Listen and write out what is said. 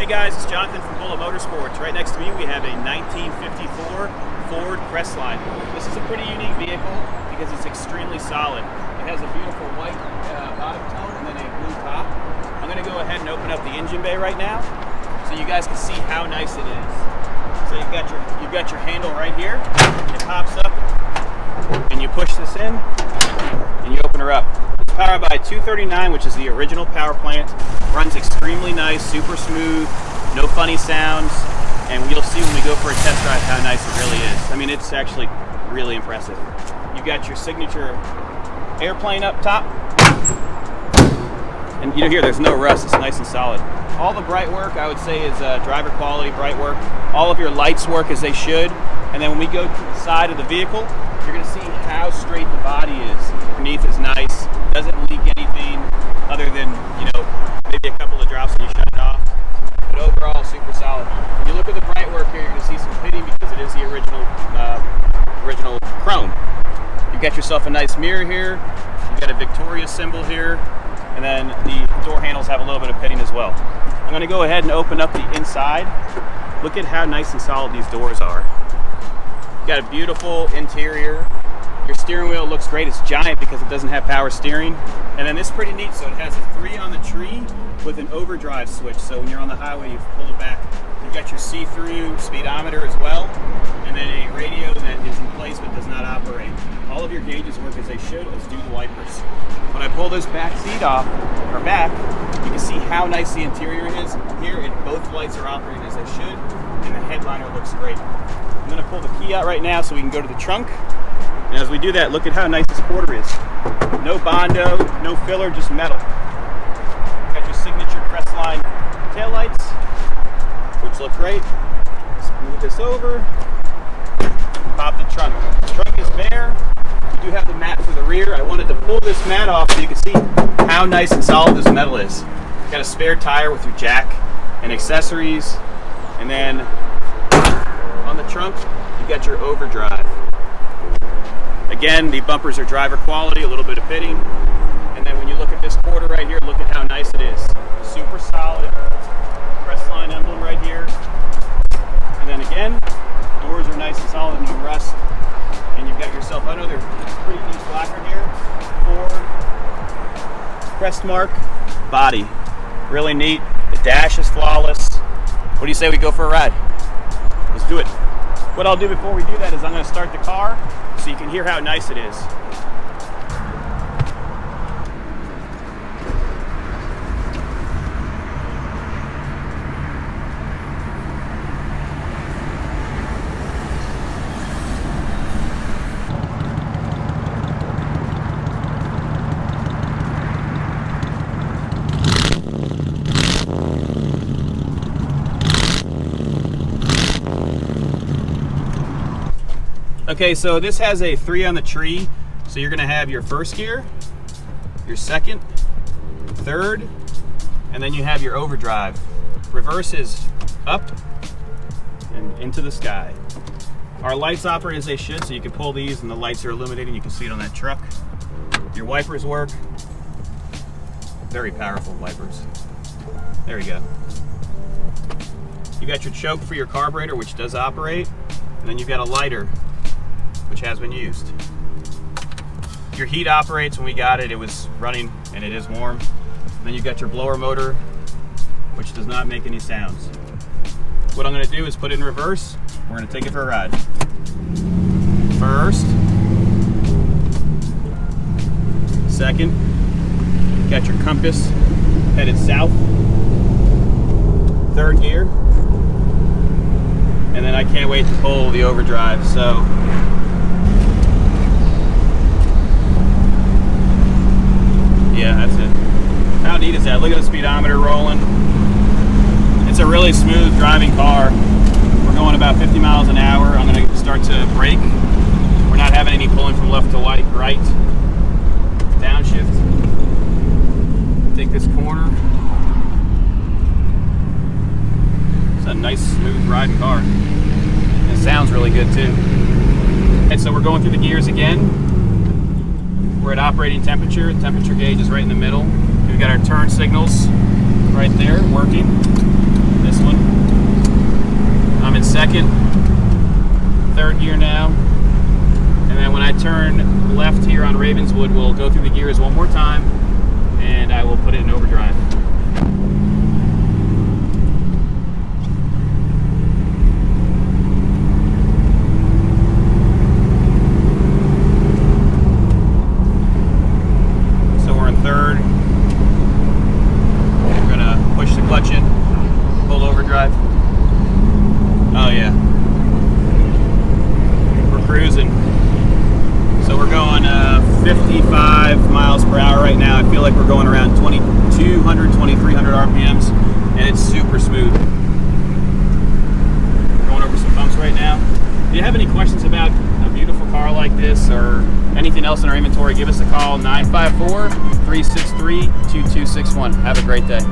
Hey guys, it's Jonathan from Motorsports. Right next to me we have a 1954 Ford Crestline. This is a pretty unique vehicle because it's extremely solid. It has a beautiful white bottom tone and then a blue top. I'm going to go ahead and open up the engine bay right now so you guys can see how nice it is. So you've got your handle right here. It pops up and you push this in and you open her up. It's powered by a 239, which is the original power plant. Runs extremely nice, super smooth, no funny sounds, and you'll see when we go for a test drive how nice it really is. I mean, it's actually really impressive. You've got your signature airplane up top, and you know here there's no rust, it's nice and solid. All the bright work I would say is driver quality bright work. All of your lights work as they should, and then when we go to the side of the vehicle, you're going to see how straight the body is. Underneath is nice, doesn't leak anything other than, you know, maybe a couple of drops when you shut it off, but overall super solid. When you look at the bright work here, you're going to see some pitting because it is the original chrome. You've got yourself a nice mirror here, you've got a Victoria symbol here, and then the door handles have a little bit of pitting as well. I'm going to go ahead and open up the inside. Look at how nice and solid these doors are. You've got a beautiful interior. Your steering wheel looks great. It's giant because it doesn't have power steering. And then this is pretty neat. So it has a 3 on the tree with an overdrive switch. So when you're on the highway, you pull it back. You've got your see-through speedometer as well. And then a radio that is in place but does not operate. All of your gauges work as they should, as do the wipers. When I pull this back seat off, or back, you can see how nice the interior is. Here, both lights are operating as they should, and the headliner looks great. I'm going to pull the key out right now so we can go to the trunk. And as we do that, look at how nice this quarter is. No Bondo, no filler, just metal. Got your signature Crestline taillights, which look great. Let's move this over. Pop the trunk. The trunk is bare. You do have the mat for the rear. I wanted to pull this mat off so you can see how nice and solid this metal is. Got a spare tire with your jack and accessories. And then on the trunk, you got your overdrive. Again, the bumpers are driver quality, a little bit of pitting. And then when you look at this quarter right here, look at how nice it is. Super solid. Crestline emblem right here. And then again, doors are nice and solid, no rust. And you've got yourself another pretty neat placard here. Ford Crestmark body. Really neat. The dash is flawless. What do you say we go for a ride? Let's do it. What I'll do before we do that is I'm going to start the car so you can hear how nice it is. Okay, so this has a 3 on the tree, so you're going to have your first gear, your second, third, and then you have your overdrive. Reverse is up and into the sky. Our lights operate as they should, so you can pull these and the lights are illuminating. You can see it on that truck. Your wipers work. Very powerful wipers. There you go. You got your choke for your carburetor, which does operate, and then you've got a lighter, which has been used. Your heat operates. When we got it, it was running and it is warm. And then you've got your blower motor, which does not make any sounds. What I'm going to do is put it in reverse. We're going to take it for a ride. First, second, you've got your compass headed south. Third gear, and then I can't wait to pull the overdrive. So yeah, that's it. How neat is that? Look at the speedometer rolling. It's a really smooth driving car. We're going about 50 miles an hour. I'm going to start to brake. We're not having any pulling from left to right. Downshift. Take this corner. It's a nice, smooth riding car. It sounds really good too. And so we're going through the gears again. We're at operating temperature. The temperature gauge is right in the middle. We've got our turn signals right there working. This Ravenswood, we'll go through the gears one more time, and I will put it in overdrive. So we're in third. We're gonna push the clutch in, pull overdrive. Oh yeah. We're cruising. So we're going 55 miles per hour right now. I feel like we're going around 2,200, 2,300 RPMs, and it's super smooth. We're going over some bumps right now. If you have any questions about a beautiful car like this or anything else in our inventory, give us a call, 954-363-2261. Have a great day.